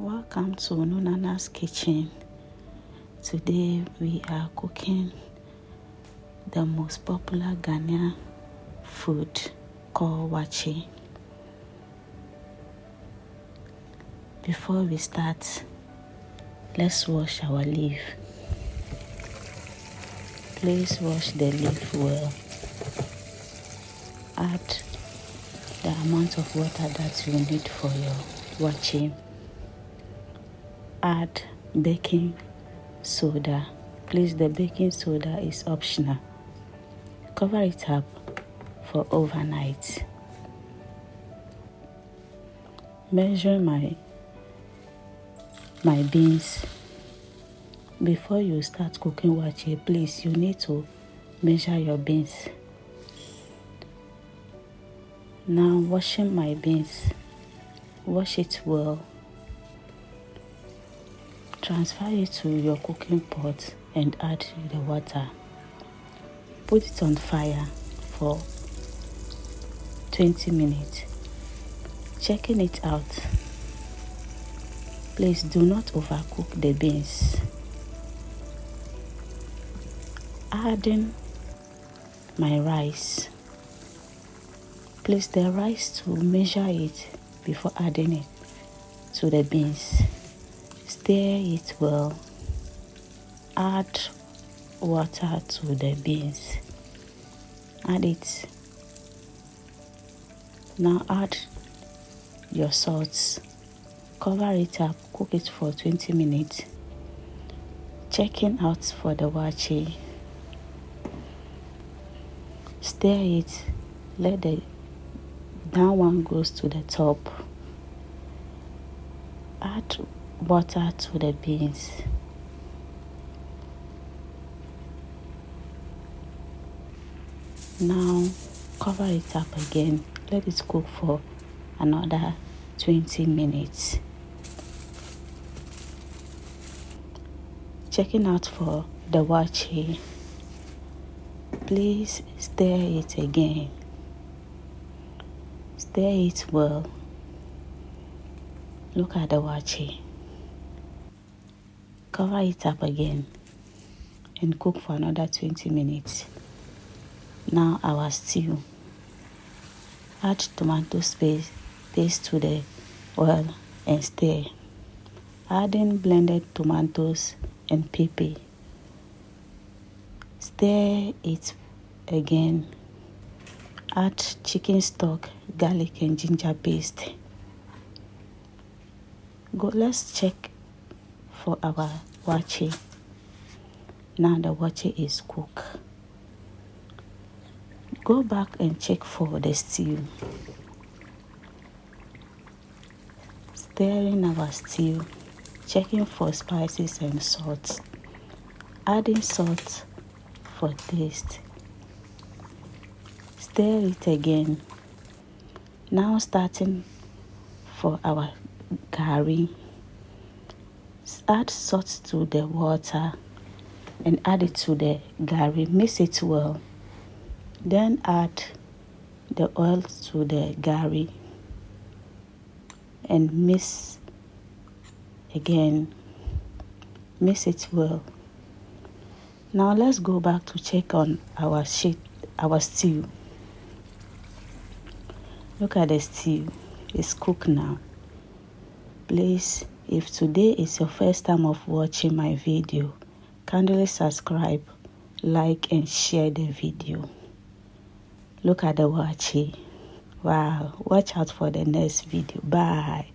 Welcome to Nunana's kitchen. Today we are cooking the most popular Ghanaian food called Waakye. Before we start, let's wash our leaf. Please wash the leaf well. Add the amount of water that you need for your Waakye. Add baking soda. Please, the baking soda is optional. Cover it up for overnight. Measure my beans. Before you start cooking Waakye, please, you need to measure your beans. Now, washing my beans. Wash it well. Transfer it to your cooking pot and add the water. Put it on fire for 20 minutes. Checking it out. Please do not overcook the beans. Adding my rice. Place the rice to measure it before adding it to the beans. Stir it well. Add water to the beans. Add it. Now add your salt. Cover it up. Cook it for 20 minutes. Checking out for the Waakye. Stir it. Let the down one goes to the top. Add water to the beans. Now cover it up again. Let it cook for another 20 minutes. Checking out for the Waakye. Please stir it again. Stir it well. Look at the Waakye. Cover it up again and cook for another 20 minutes. Now our stew. Add tomato paste to the oil and stir. Adding blended tomatoes and pepper. Stir it again. Add chicken stock, garlic and ginger paste. Let's check for our Waakye. Now the Waakye is cooked. Go back and check for the stew. Stirring our stew. Checking for spices and salt. Adding salt for taste. Stir it again. Now starting for our curry. Add salt to the water and add it to the garri. Mix it well. Then add the oil to the garri and mix again. Mix it well. Now let's go back to check on our stew. Look at the stew. It's cooked now. Please, if today is your first time of watching my video, kindly subscribe, like and share the video. Look at the Waakye. Wow, watch out for the next video. Bye.